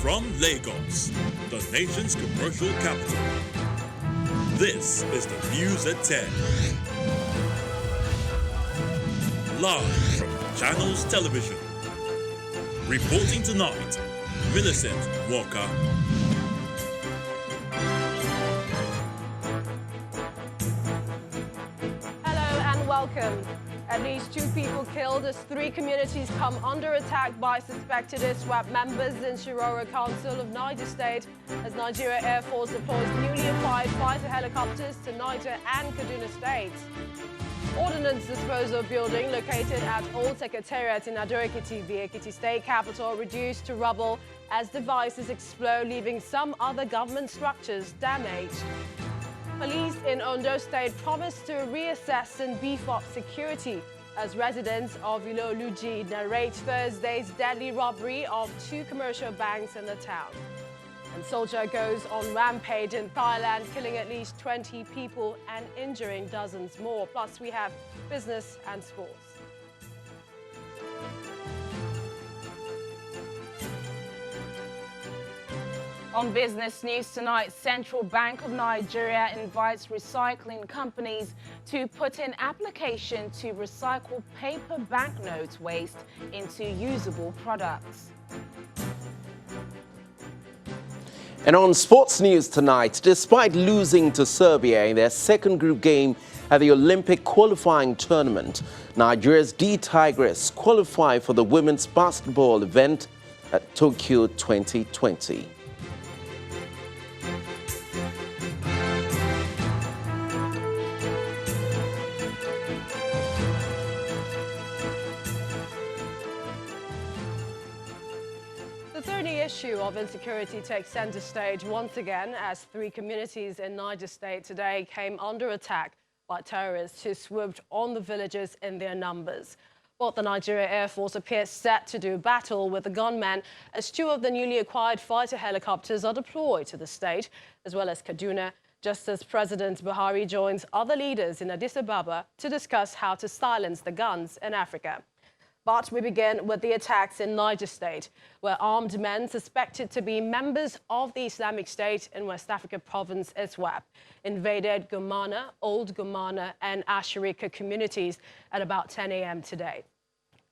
From Lagos, the nation's commercial capital, this is the News at 10. Live from Channels Television. Reporting tonight, Millicent Walker. Hello and welcome. At least 2 people killed as 3 communities come under attack by suspected ISWAP members in Shiroro Council of Niger State as Nigeria Air Force deploys newly acquired fighter helicopters to Niger and Kaduna states. Ordnance disposal building located at Old Secretariat in Ekiti, the Ekiti state capital, reduced to rubble as devices explode, leaving some other government structures damaged. Police in Ondo state promised to reassess and beef up security as residents of Iloluji narrate Thursday's deadly robbery of 2 commercial banks in the town. And soldier goes on rampage in Thailand, killing at least 20 people and injuring dozens more. Plus, we have business and sports. On business news tonight, Central Bank of Nigeria invites recycling companies to put in application to recycle paper banknote waste into usable products. And on sports news tonight, despite losing to Serbia in their second group game at the Olympic qualifying tournament, Nigeria's D-Tigress qualify for the women's basketball event at Tokyo 2020. The third issue of insecurity takes center stage once again as 3 communities in Niger State today came under attack by terrorists who swooped on the villages in their numbers. But the Nigeria Air Force appears set to do battle with the gunmen as 2 of the newly acquired fighter helicopters are deployed to the state, as well as Kaduna, just as President Buhari joins other leaders in Addis Ababa to discuss how to silence the guns in Africa. But we begin with the attacks in Niger State, where armed men suspected to be members of the Islamic State in West Africa province ISWAP invaded Gumana, Old Gumana and Asharika communities at about 10 a.m. today.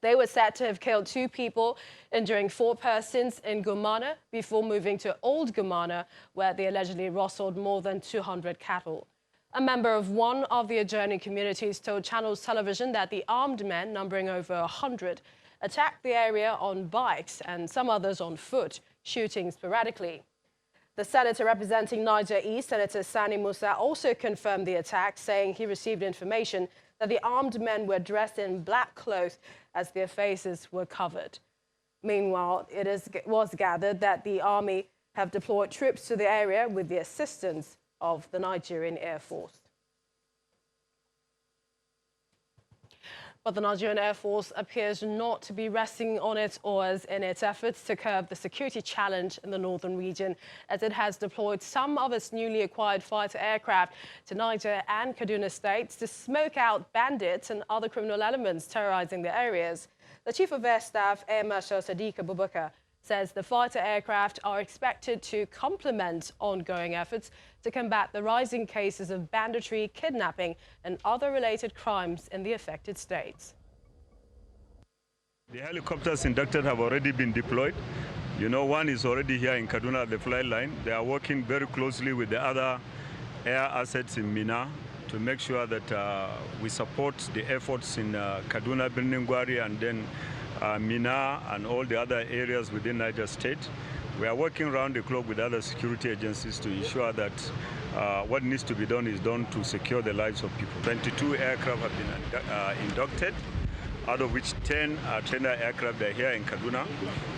They were said to have killed 2 people, injuring 4 persons in Gumana before moving to Old Gumana, where they allegedly rustled more than 200 cattle. A member of one of the adjoining communities told Channels Television that the armed men, numbering over 100, attacked the area on bikes and some others on foot, shooting sporadically. The senator representing Niger East, Senator Sani Musa, also confirmed the attack, saying he received information that the armed men were dressed in black clothes as their faces were covered. Meanwhile, it was gathered that the army have deployed troops to the area with the assistance of the Nigerian Air Force. But the Nigerian Air Force appears not to be resting on its oars in its efforts to curb the security challenge in the northern region, as it has deployed some of its newly acquired fighter aircraft to Niger and Kaduna states to smoke out bandits and other criminal elements terrorizing the areas. The Chief of Air Staff, Air Marshal Sadiq Abubakar, says the fighter aircraft are expected to complement ongoing efforts to combat the rising cases of banditry, kidnapping and other related crimes in the affected states. The helicopters inducted have already been deployed. You know, one is already here in Kaduna at the flight line. They are working very closely with the other air assets in Mina to make sure that we support the efforts in Kaduna, Birnin-Gwari, and then Mina and all the other areas within Niger State. We are working around the clock with other security agencies to ensure that what needs to be done is done to secure the lives of people. 22 aircraft have been inducted, out of which 10 are trainer aircraft. They're here in Kaduna,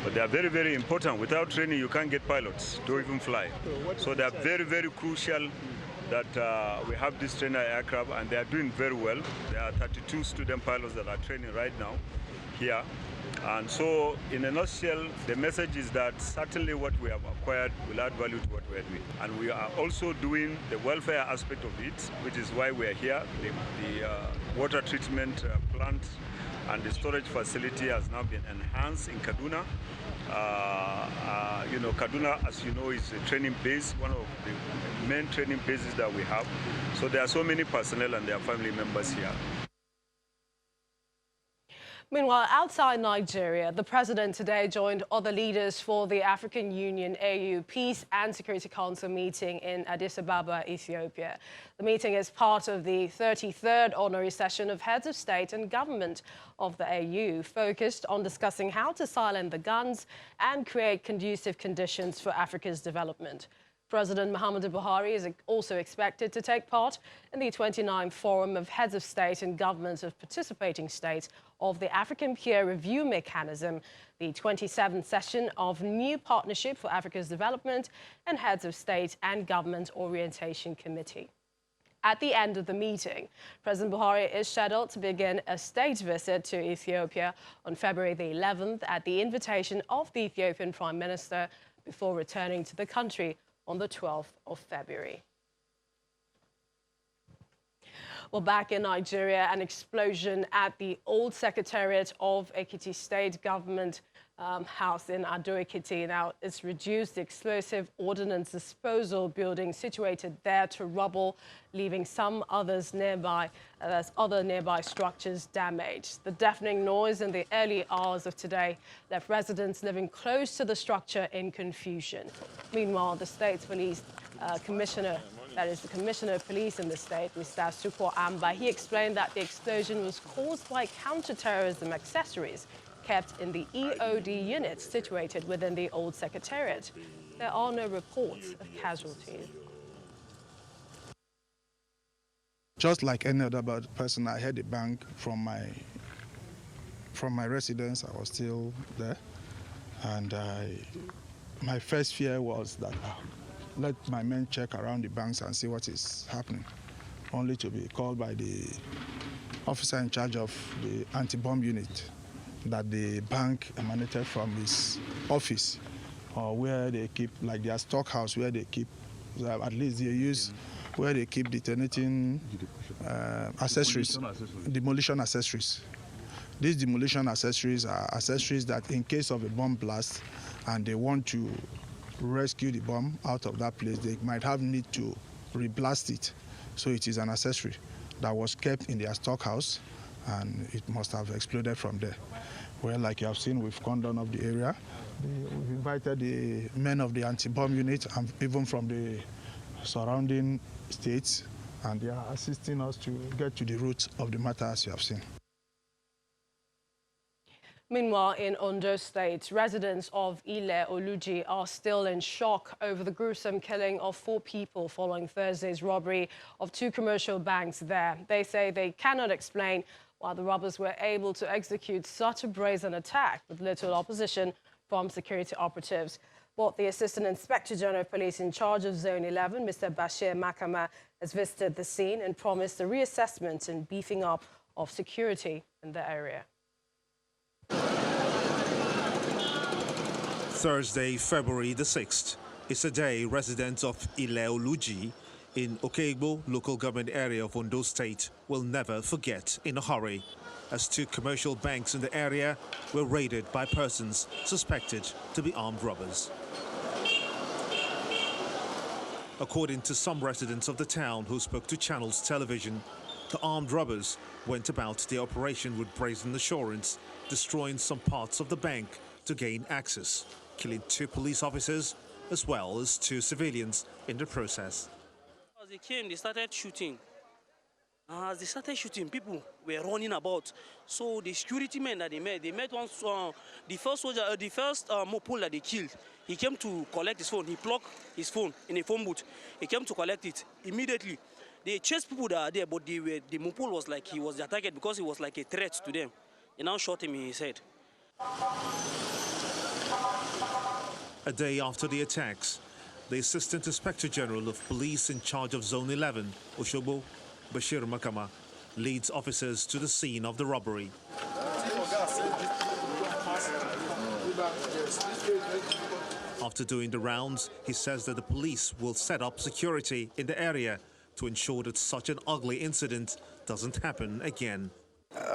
but they are very, very important. Without training, you can't get pilots to even fly. So they are very, very crucial that we have this trainer aircraft, and they are doing very well. There are 32 student pilots that are training right now here. And so, in a nutshell, the message is that certainly what we have acquired will add value to what we are doing. And we are also doing the welfare aspect of it, which is why we are here. The water treatment plant and the storage facility has now been enhanced in Kaduna. Kaduna, as you know, is a training base, one of the main training bases that we have. So there are so many personnel and their family members here. Meanwhile, outside Nigeria, the president today joined other leaders for the African Union AU Peace and Security Council meeting in Addis Ababa, Ethiopia. The meeting is part of the 33rd ordinary session of heads of state and government of the AU, focused on discussing how to silence the guns and create conducive conditions for Africa's development. President Muhammadu Buhari is also expected to take part in the 29th Forum of Heads of State and Governments of Participating States of the African Peer Review Mechanism, the 27th session of New Partnership for Africa's Development and Heads of State and Government Orientation Committee. At the end of the meeting, President Buhari is scheduled to begin a state visit to Ethiopia on February the 11th at the invitation of the Ethiopian Prime Minister before returning to the country on the 12th of February. Well, back in Nigeria, an explosion at the old Secretariat of Ekiti State Government House in Ondo, Ekiti. Now, it's reduced the explosive ordnance disposal building situated there to rubble, leaving some others nearby, other nearby structures damaged. The deafening noise in the early hours of today left residents living close to the structure in confusion. Meanwhile, the state's police commissioner, that is the Commissioner of Police in the state, Mr. Suko Amba, he explained that the explosion was caused by counter-terrorism accessories kept in the EOD units situated within the old Secretariat. There are no reports of casualties. Just like any other person, I heard a bang from my residence. I was still there, and my first fear was that let my men check around the banks and see what is happening, only to be called by the officer in charge of the anti-bomb unit that the bank emanated from his office, or where they keep, like their stockhouse, where they keep, at least they use, where they keep detonating accessories, demolition accessories. These demolition accessories are accessories that in case of a bomb blast and they want to rescue the bomb out of that place, they might have need to reblast it. So it is an accessory that was kept in their stockhouse, and it must have exploded from there. Well, like you have seen, we've gone down of the area. We've invited the men of the anti-bomb unit and even from the surrounding states, and they are assisting us to get to the root of the matter, as you have seen. Meanwhile, in Ondo State, residents of Ile Oluji are still in shock over the gruesome killing of 4 people following Thursday's robbery of 2 commercial banks there. They say they cannot explain why the robbers were able to execute such a brazen attack with little opposition from security operatives. But the Assistant Inspector General of Police in charge of Zone 11, Mr. Bashir Makama, has visited the scene and promised a reassessment and beefing up of security in the area. Thursday, February the 6th, is a day residents of Ile Oluji in Okegbo local government area of Ondo State will never forget in a hurry, as 2 commercial banks in the area were raided by persons suspected to be armed robbers. According to some residents of the town who spoke to Channels Television, the armed robbers went about their operation with brazen assurance, destroying some parts of the bank to gain access, killing 2 police officers as well as 2 civilians in the process. As they came, they started shooting. As they started shooting, people were running about. So the security men that they met one, the first soldier, the first mopole that they killed, he came to collect his phone. He plugged his phone in a phone booth. He came to collect it immediately. They chased people that are there, but the mopole was like, he was their target because he was like a threat to them. They now shot him in his head. A day after the attacks, the Assistant Inspector General of Police in charge of Zone 11, Oshobo, Bashir Makama, leads officers to the scene of the robbery. After doing the rounds, he says that the police will set up security in the area to ensure that such an ugly incident doesn't happen again.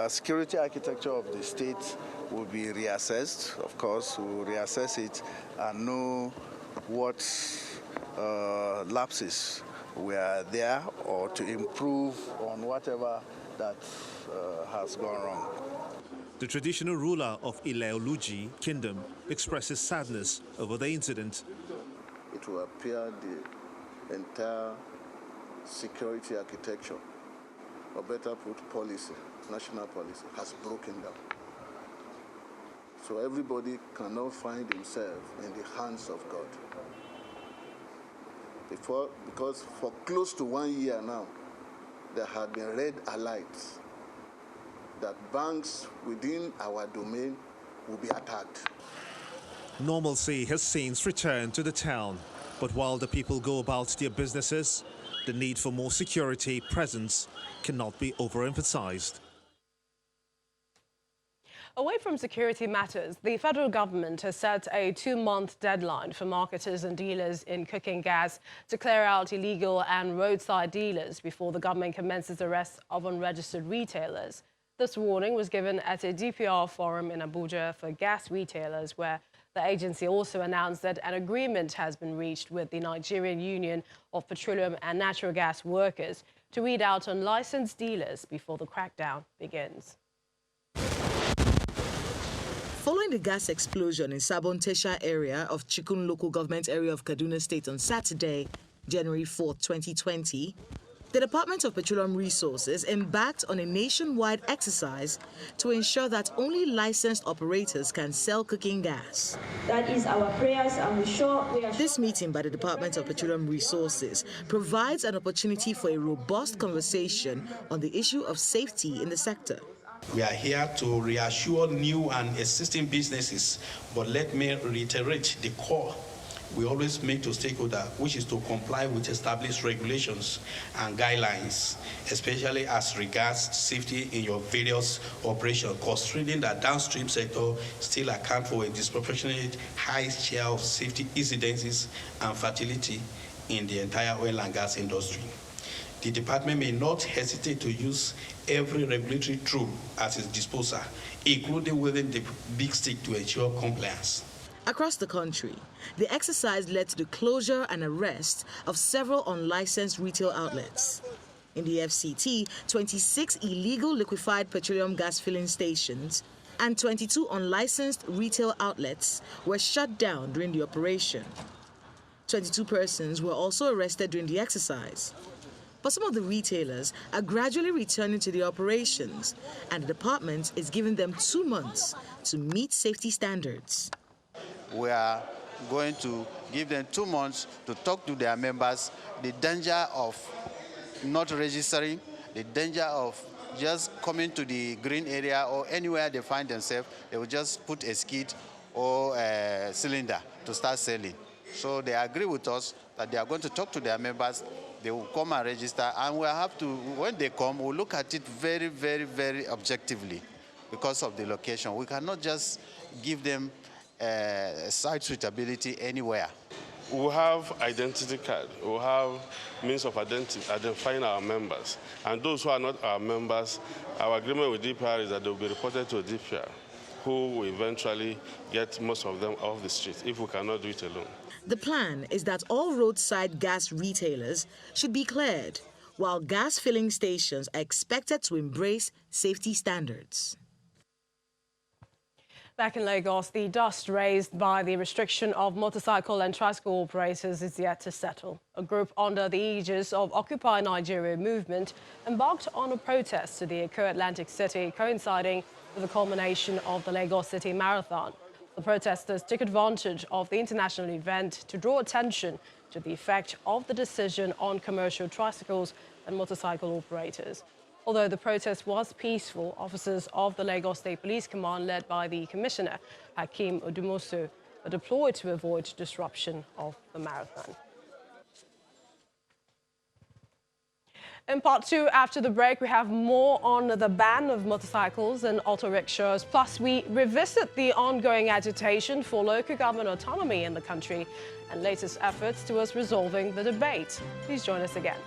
Security architecture of the state will be reassessed. Of course, we will reassess it and know what lapses were there or to improve on whatever that has gone wrong. The traditional ruler of Ileoluji Kingdom expresses sadness over the incident. It will appear the entire security architecture, or better put, policy, national policy, has broken down. So everybody cannot find himself in the hands of God. Because for close to 1 year now, there had been red alerts that banks within our domain will be attacked. Normalcy has since returned to the town, but while the people go about their businesses, the need for more security presence cannot be overemphasized. Away from security matters, the federal government has set a 2-month deadline for marketers and dealers in cooking gas to clear out illegal and roadside dealers before the government commences arrests of unregistered retailers. This warning was given at a DPR forum in Abuja for gas retailers, where the agency also announced that an agreement has been reached with the Nigerian Union of Petroleum and Natural Gas Workers to weed out unlicensed dealers before the crackdown begins. Following the gas explosion in Sabon Tesha area of Chikun local government area of Kaduna State on Saturday, January 4, 2020, the Department of Petroleum Resources embarked on a nationwide exercise to ensure that only licensed operators can sell cooking gas. That is our prayers, and This meeting by the Department of Petroleum Resources provides an opportunity for a robust conversation on the issue of safety in the sector. We are here to reassure new and existing businesses, but let me reiterate the core we always make to stakeholders, which is to comply with established regulations and guidelines, especially as regards safety in your various operations, considering that downstream sector still account for a disproportionate high share of safety incidences and fatality in the entire oil and gas industry. The department may not hesitate to use every regulatory tool at its disposal, including wielding the big stick to ensure compliance. Across the country, the exercise led to the closure and arrest of several unlicensed retail outlets. In the FCT, 26 illegal liquefied petroleum gas filling stations and 22 unlicensed retail outlets were shut down during the operation. 22 persons were also arrested during the exercise. But some of the retailers are gradually returning to the operations, and the department is giving them 2 months to meet safety standards. We are going to give them 2 months to talk to their members, the danger of not registering, the danger of just coming to the green area or anywhere they find themselves. They will just put a skid or a cylinder to start selling. So they agree with us that they are going to talk to their members. They will come and register, and we'll have to, when they come, we'll look at it very, very, very objectively because of the location. We cannot just give them site suitability anywhere. We have identity card. We have means of identifying our members. And those who are not our members, our agreement with DPR is that they will be reported to DPR, who will eventually get most of them off the street if we cannot do it alone. The plan is that all roadside gas retailers should be cleared, while gas filling stations are expected to embrace safety standards. Back in Lagos, the dust raised by the restriction of motorcycle and tricycle operators is yet to settle. A group under the aegis of Occupy Nigeria movement embarked on a protest to the Eko Atlantic City, coinciding with the culmination of the Lagos City Marathon. The protesters took advantage of the international event to draw attention to the effect of the decision on commercial tricycles and motorcycle operators. Although the protest was peaceful, officers of the Lagos State Police Command, led by the Commissioner, Hakeem Odumosu, were deployed to avoid disruption of the marathon. In part 2, after the break, we have more on the ban of motorcycles and auto rickshaws. Plus, we revisit the ongoing agitation for local government autonomy in the country and latest efforts towards resolving the debate. Please join us again.